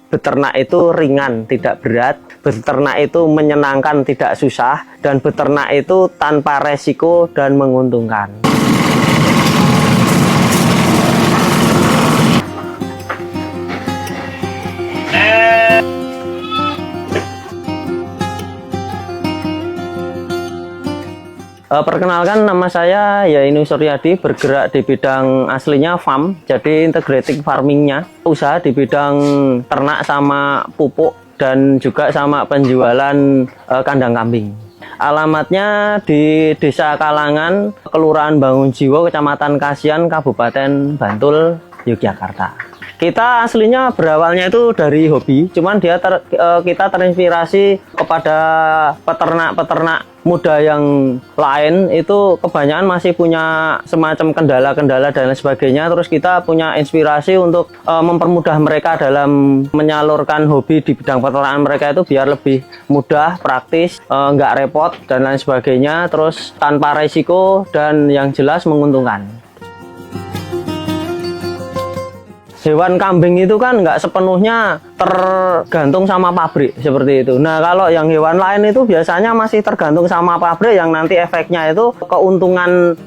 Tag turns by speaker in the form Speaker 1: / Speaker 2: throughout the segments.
Speaker 1: beternak itu ringan, tidak berat, beternak itu menyenangkan, tidak susah, dan beternak itu tanpa resiko dan menguntungkan. Perkenalkan, nama saya Yainu Suryadi, bergerak di bidang aslinya farm, jadi integrating farmingnya, usaha di bidang ternak sama pupuk dan juga sama penjualan kandang kambing. Alamatnya di Desa Kalangan, Kelurahan Bangunjiwo, Kecamatan Kasihan, Kabupaten Bantul, Yogyakarta. Kita aslinya berawalnya itu dari hobi, cuman kita terinspirasi kepada peternak-peternak muda yang lain, itu kebanyakan masih punya semacam kendala-kendala dan lain sebagainya. Terus kita punya inspirasi untuk mempermudah mereka dalam menyalurkan hobi di bidang peternakan mereka itu biar lebih mudah, praktis, nggak repot dan lain sebagainya, terus tanpa resiko dan yang jelas menguntungkan. Hewan kambing itu kan nggak sepenuhnya tergantung sama pabrik seperti itu. Nah, kalau yang hewan lain itu biasanya masih tergantung sama pabrik, yang nanti efeknya itu keuntungan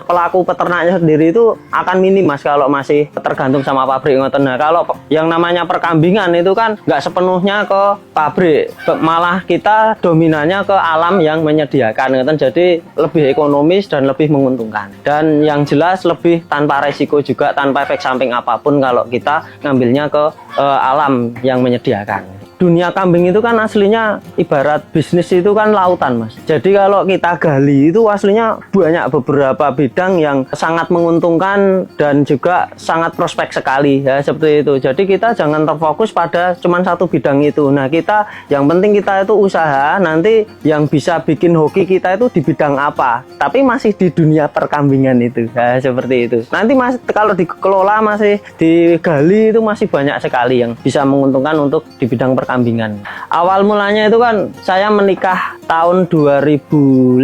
Speaker 1: pelaku peternaknya sendiri itu akan minim, Mas, kalau masih tergantung sama pabrik. Nah, kalau yang namanya perkambingan itu kan nggak sepenuhnya ke pabrik, malah kita dominannya ke alam yang menyediakan, jadi lebih ekonomis dan lebih menguntungkan. Dan yang jelas lebih tanpa resiko juga, tanpa efek samping apapun kalau kita ngambilnya ke alam yang menyediakan. Dunia kambing itu kan aslinya ibarat bisnis itu kan lautan, Mas. Jadi kalau kita gali itu aslinya banyak beberapa bidang yang sangat menguntungkan dan juga sangat prospek sekali ya, seperti itu. Jadi kita jangan terfokus pada cuma satu bidang itu. Nah, yang penting kita itu usaha, nanti yang bisa bikin hoki kita itu di bidang apa. Tapi masih di dunia perkambingan itu ya, seperti itu. Nanti kalau dikelola, masih digali, itu masih banyak sekali yang bisa menguntungkan untuk di bidang perkambingan. Awal mulanya itu kan saya menikah tahun 2005.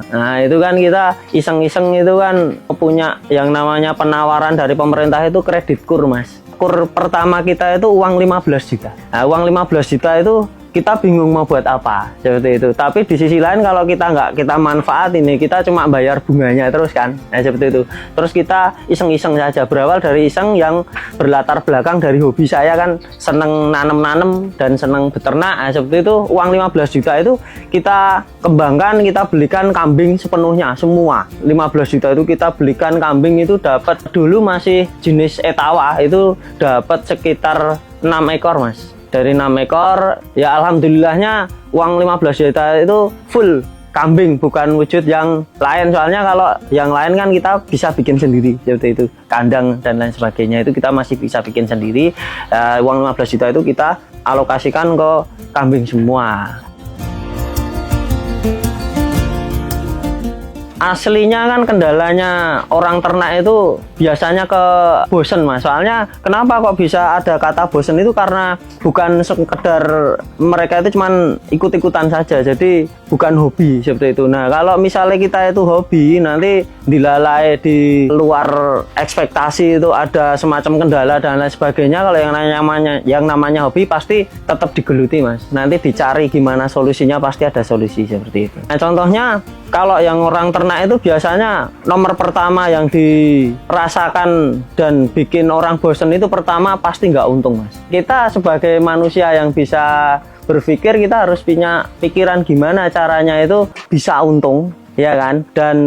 Speaker 1: Nah, itu kan kita iseng-iseng itu kan punya yang namanya penawaran dari pemerintah itu kredit kur, Mas. Kur pertama kita itu uang 15 juta. Nah, uang 15 juta itu kita bingung mau buat apa, seperti itu. Tapi di sisi lain kalau kita manfaat ini, kita cuma bayar bunganya terus kan, nah, seperti itu. Terus kita iseng-iseng saja, berawal dari iseng yang berlatar belakang dari hobi saya kan, seneng nanem-nanem dan seneng beternak. Nah, seperti itu, uang 15 juta itu kita kembangkan, kita belikan kambing sepenuhnya, semua 15 juta itu kita belikan kambing. Itu dapat dulu masih jenis etawa, itu dapat sekitar 6 ekor, Mas. Dari 6 ekor, ya alhamdulillahnya uang 15 juta itu full kambing, bukan wujud yang lain. Soalnya kalau yang lain kan kita bisa bikin sendiri, seperti itu. Kandang dan lain sebagainya itu kita masih bisa bikin sendiri. Uang 15 juta itu kita alokasikan ke kambing semua. Aslinya kan kendalanya orang ternak itu biasanya ke bosen, Mas. Soalnya kenapa kok bisa ada kata bosen itu, karena bukan sekedar mereka itu cuman ikut-ikutan saja, jadi bukan hobi seperti itu. Nah, kalau misalnya kita itu hobi, nanti dilalai di luar ekspektasi, itu ada semacam kendala dan lain sebagainya. Kalau yang namanya hobi pasti tetap digeluti, Mas. Nanti dicari gimana solusinya, pasti ada solusi seperti itu. Nah, contohnya kalau yang orang ternak itu biasanya nomor pertama yang dirasakan dan bikin orang bosen itu pertama pasti nggak untung, Mas. Kita sebagai manusia yang bisa berpikir, kita harus punya pikiran gimana caranya itu bisa untung, ya kan? Dan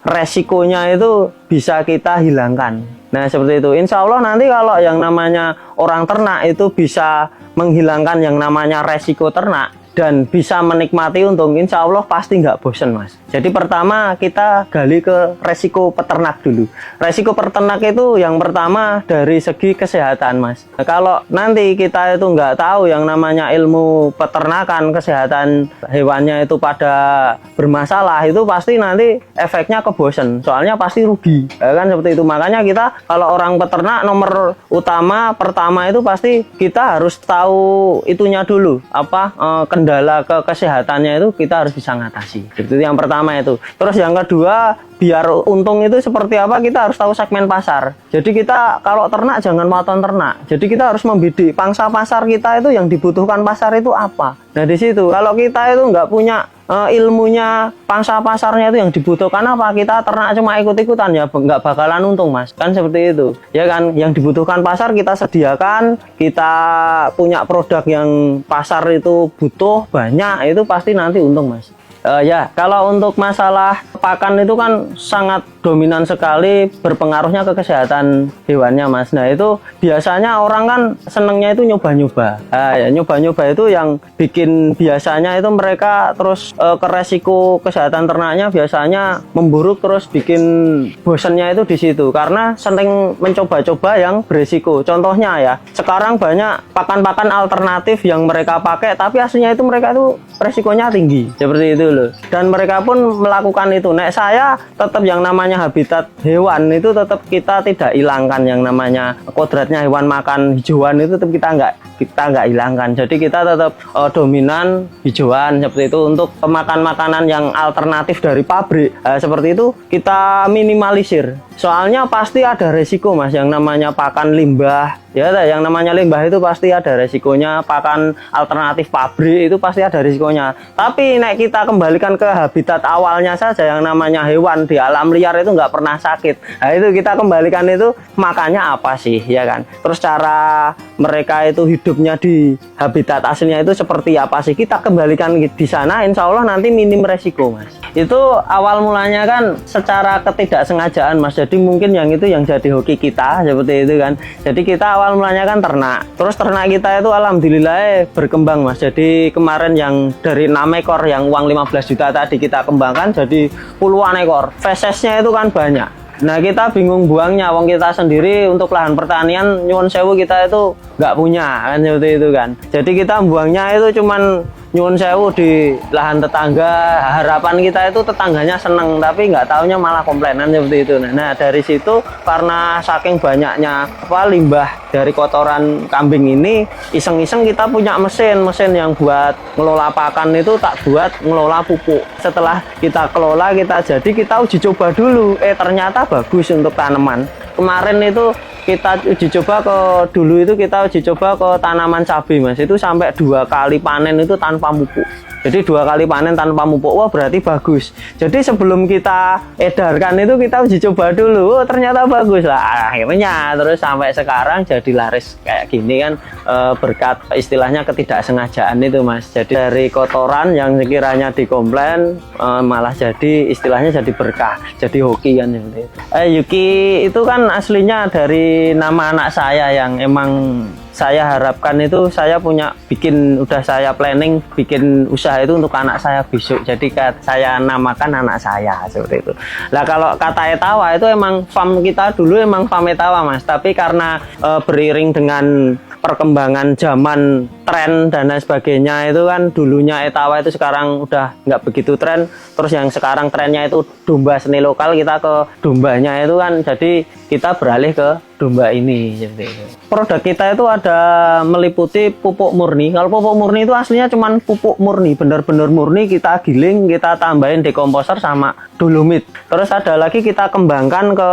Speaker 1: resikonya itu bisa kita hilangkan. Nah, seperti itu. Insya Allah nanti kalau yang namanya orang ternak itu bisa menghilangkan yang namanya resiko ternak dan bisa menikmati untung, insya Allah pasti nggak bosen, Mas. Jadi pertama kita gali ke resiko peternak dulu. Resiko peternak itu yang pertama dari segi kesehatan, Mas. Nah, kalau nanti kita itu nggak tahu yang namanya ilmu peternakan, kesehatan hewannya itu pada bermasalah, itu pasti nanti efeknya ke bosen. Soalnya pasti rugi, ya kan, seperti itu. Makanya kita kalau orang peternak nomor utama pertama itu pasti kita harus tahu itunya dulu, apa kendala ke kesehatannya itu kita harus bisa ngatasi. Itu yang pertama itu. Terus yang kedua, biar untung itu seperti apa, kita harus tahu segmen pasar. Jadi kita kalau ternak jangan monoton ternak. Jadi kita harus membidik pangsa pasar kita itu yang dibutuhkan pasar itu apa. Nah di situ kalau kita itu nggak punya ilmunya pangsa pasarnya itu yang dibutuhkan apa, kita ternak cuma ikut-ikutan ya nggak bakalan untung Mas, kan seperti itu ya kan. Yang dibutuhkan pasar kita sediakan, kita punya produk yang pasar itu butuh banyak, itu pasti nanti untung Mas. Ya kalau untuk masalah pakan itu kan sangat dominan sekali berpengaruhnya ke kesehatan hewannya Mas. Nah itu biasanya orang kan senengnya itu nyoba-nyoba. Nah, ya, nyoba-nyoba itu yang bikin biasanya itu mereka terus ke resiko kesehatan ternaknya biasanya memburuk, terus bikin bosennya itu di situ karena sering mencoba-coba yang beresiko. Contohnya ya sekarang banyak pakan-pakan alternatif yang mereka pakai tapi aslinya itu mereka itu resikonya tinggi seperti itu loh, dan mereka pun melakukan itu. Nek saya tetap yang namanya habitat hewan itu tetap kita tidak hilangkan, yang namanya kodratnya hewan makan hijauan itu tetap kita nggak hilangkan. Jadi kita tetap dominan hijauan seperti itu. Untuk makan makanan yang alternatif dari pabrik seperti itu kita minimalisir, soalnya pasti ada resiko Mas, yang namanya pakan limbah ya, yang namanya limbah itu pasti ada resikonya. Pakan alternatif pabrik itu pasti ada resikonya. Tapi nek kita kembalikan ke habitat awalnya saja, yang namanya hewan di alam liar itu nggak pernah sakit. Nah itu kita kembalikan itu makannya apa sih ya kan, terus cara mereka itu hidupnya di habitat aslinya itu seperti apa sih, kita kembalikan di sana, insya Allah nanti minim resiko Mas. Itu awal mulanya kan secara ketidaksengajaan Mas, jadi mungkin yang itu yang jadi hoki kita seperti itu kan. Jadi kita awal mulanya kan ternak, terus ternak kita itu alhamdulillah berkembang Mas. Jadi kemarin yang dari 6 ekor yang uang 15 juta tadi kita kembangkan jadi puluhan ekor. Fesesnya itu kan banyak. Nah kita bingung buangnya, wong kita sendiri untuk lahan pertanian nyuwun sewu kita itu nggak punya kan seperti itu kan. Jadi kita buangnya itu cuman nyuwun sewu di lahan tetangga, harapan kita itu tetangganya seneng, tapi nggak taunya malah komplainan seperti itu. Nah dari situ karena saking banyaknya limbah dari kotoran kambing ini, iseng-iseng kita punya mesin yang buat ngelola pakan itu tak buat ngelola pupuk. Setelah kita kelola, kita uji coba dulu, ternyata bagus untuk tanaman. Kemarin itu kita uji coba kita uji coba ke tanaman cabai Mas, itu sampai 2 kali panen itu tanpa pupuk. Jadi 2 kali panen tanpa pupuk, wah berarti bagus. Jadi sebelum kita edarkan itu kita uji coba dulu, ternyata bagus lah. Akhirnya terus sampai sekarang jadi laris kayak gini kan, berkat istilahnya ketidaksengajaan itu Mas. Jadi dari kotoran yang sekiranya dikomplain malah jadi istilahnya jadi berkah, jadi hoki kan seperti itu. Yuki itu kan aslinya dari nama anak saya yang emang saya harapkan itu saya udah saya planning bikin usaha itu untuk anak saya besok. Jadi saya namakan anak saya seperti itu. Nah kalau kata etawa itu emang farm kita dulu emang farm etawa Mas. Tapi karena beriring dengan perkembangan zaman, tren dan lain sebagainya itu kan, dulunya etawa itu sekarang udah nggak begitu tren. Terus yang sekarang trennya itu domba seni lokal, kita ke dombanya itu kan, jadi kita beralih ke domba ini. Produk kita itu ada meliputi pupuk murni. Kalau pupuk murni itu aslinya cuman pupuk murni, bener-bener murni, kita giling, kita tambahin dekomposer sama dolomit. Terus ada lagi kita kembangkan ke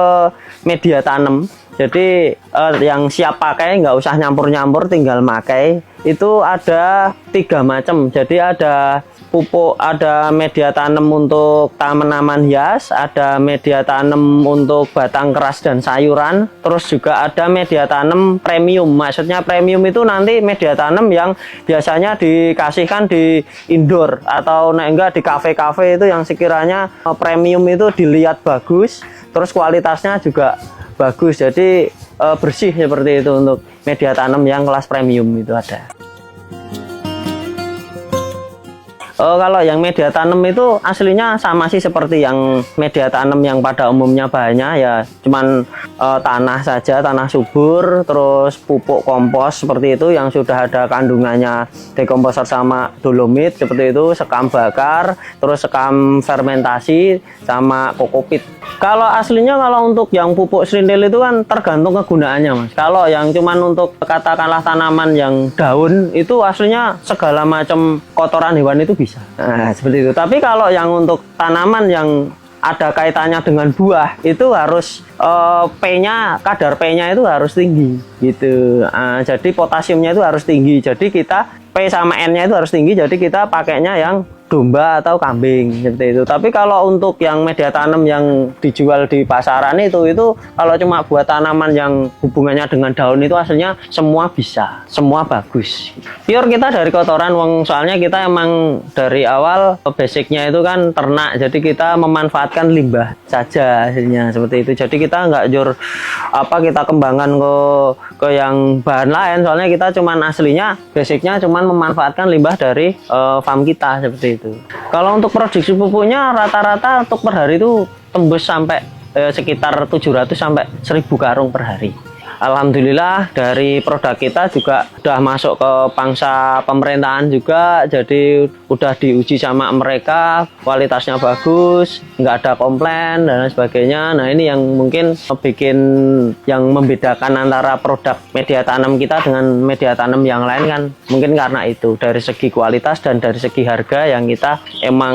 Speaker 1: media tanam. Jadi yang siap pakai, nggak usah nyampur-nyampur, tinggal pakai. Itu ada 3 macam. Jadi ada pupuk, ada media tanam untuk tanaman hias, ada media tanam untuk batang keras dan sayuran, terus juga ada media tanam premium. Maksudnya premium itu nanti media tanam yang biasanya dikasihkan di indoor atau enggak di kafe-kafe itu, yang sekiranya premium itu dilihat bagus, terus kualitasnya juga bagus, jadi bersih seperti itu. Untuk media tanam yang kelas premium itu ada. Kalau yang media tanam itu aslinya sama sih seperti yang media tanam yang pada umumnya bahannya ya cuman tanah saja, tanah subur, terus pupuk kompos seperti itu yang sudah ada kandungannya dekomposer sama dolomit seperti itu, sekam bakar, terus sekam fermentasi sama kokopit. Kalau aslinya kalau untuk yang pupuk serintil itu kan tergantung kegunaannya Mas. Kalau yang cuman untuk katakanlah tanaman yang daun itu aslinya segala macam kotoran hewan itu bisa. Nah, seperti itu. Tapi kalau yang untuk tanaman yang ada kaitannya dengan buah itu harus P-nya, kadar P-nya itu harus tinggi gitu. Jadi potasiumnya itu harus tinggi. Jadi kita P sama N-nya itu harus tinggi. Jadi kita pakainya yang domba atau kambing seperti itu. Tapi kalau untuk yang media tanam yang dijual di pasaran itu kalau cuma buat tanaman yang hubungannya dengan daun itu aslinya semua bisa, semua bagus. Pure kita dari kotoran wong, soalnya kita emang dari awal basicnya itu kan ternak, jadi kita memanfaatkan limbah saja hasilnya seperti itu. Jadi kita nggak kita kembangkan ke yang bahan lain, soalnya kita cuman aslinya basicnya cuman memanfaatkan limbah dari farm kita seperti itu. Kalau untuk produksi pupuknya rata-rata untuk per hari itu tembus sampai sekitar 700 sampai 1000 karung per hari. Alhamdulillah dari produk kita juga udah masuk ke pangsa pemerintahan juga, jadi udah diuji sama mereka, kualitasnya bagus, nggak ada komplain dan lain sebagainya. Nah ini yang mungkin bikin yang membedakan antara produk media tanam kita dengan media tanam yang lain kan mungkin karena itu, dari segi kualitas dan dari segi harga yang kita emang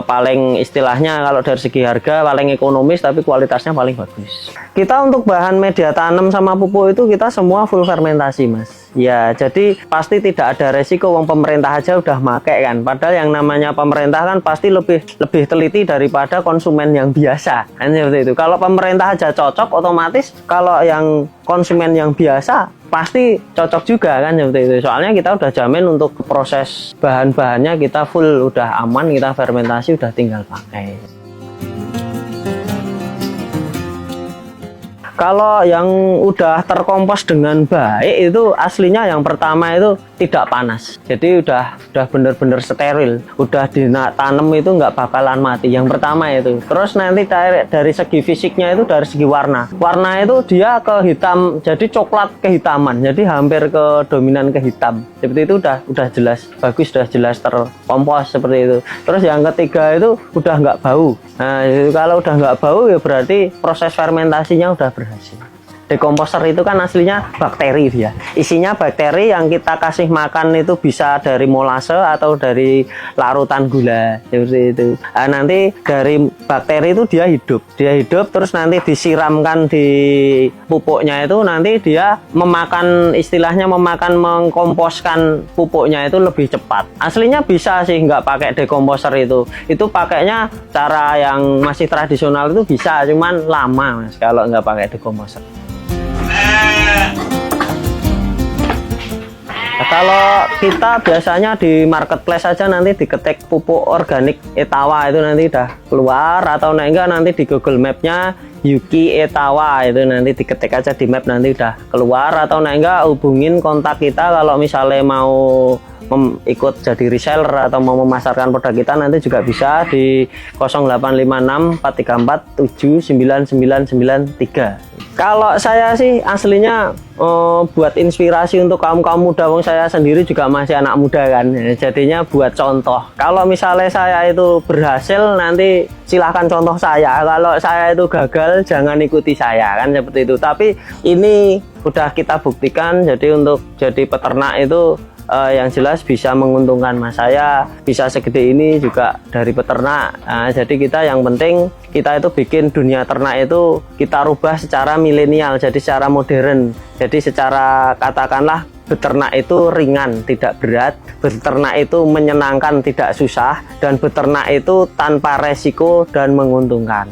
Speaker 1: paling istilahnya kalau dari segi harga paling ekonomis tapi kualitasnya paling bagus. Kita untuk bahan media tanam sama pupuk itu kita semua full fermentasi Mas. Ya jadi pasti tidak ada resiko, wong pemerintah aja udah make kan. Padahal yang namanya pemerintah kan pasti lebih teliti daripada konsumen yang biasa kan seperti itu. Kalau pemerintah aja cocok, otomatis kalau yang konsumen yang biasa pasti cocok juga kan seperti itu. Soalnya kita udah jamin untuk proses bahan-bahannya kita full udah aman, kita fermentasi udah tinggal pakai. Kalau yang udah terkompos dengan baik itu aslinya yang pertama itu tidak panas. Jadi udah bener-bener steril. Udah ditanam itu nggak bakalan mati. Yang pertama itu. Terus nanti dari segi fisiknya itu dari segi warna. Warna itu dia ke hitam, jadi coklat kehitaman. Jadi hampir ke dominan ke hitam. Seperti itu udah jelas bagus, udah jelas terkompos seperti itu. Terus yang ketiga itu udah nggak bau. Nah, kalau udah nggak bau ya berarti proses fermentasinya udah berhasil. Dekomposer itu kan aslinya bakteri dia. Isinya bakteri yang kita kasih makan itu bisa dari molase atau dari larutan gula seperti itu. Nah, nanti dari bakteri itu dia hidup terus nanti disiramkan di pupuknya itu nanti dia mengkomposkan pupuknya itu lebih cepat. Aslinya bisa sih nggak pakai dekomposer itu pakainya cara yang masih tradisional itu bisa, cuman lama Mas kalau nggak pakai dekomposer. Nah, kalau kita biasanya di marketplace saja nanti diketik pupuk organik Etawa itu nanti udah keluar, atau enggak nanti di Google Map-nya Yuki Etawa itu nanti diketik aja di map nanti udah keluar, atau enggak hubungin kontak kita kalau misalnya mau ikut jadi reseller atau mau memasarkan produk kita nanti juga bisa di 0856 434 79993. Kalau saya sih aslinya buat inspirasi untuk kaum muda, wong saya sendiri juga masih anak muda kan, jadinya buat contoh. Kalau misalnya saya itu berhasil nanti silahkan contoh saya, kalau saya itu gagal jangan ikuti saya kan seperti itu. Tapi ini udah kita buktikan, jadi untuk jadi peternak itu yang jelas bisa menguntungkan Mas. Saya bisa segede ini juga dari peternak. Nah, jadi kita yang penting kita itu bikin dunia ternak itu kita rubah secara milenial, jadi secara modern. Jadi secara katakanlah beternak itu ringan, tidak berat, beternak itu menyenangkan, tidak susah, dan beternak itu tanpa resiko dan menguntungkan.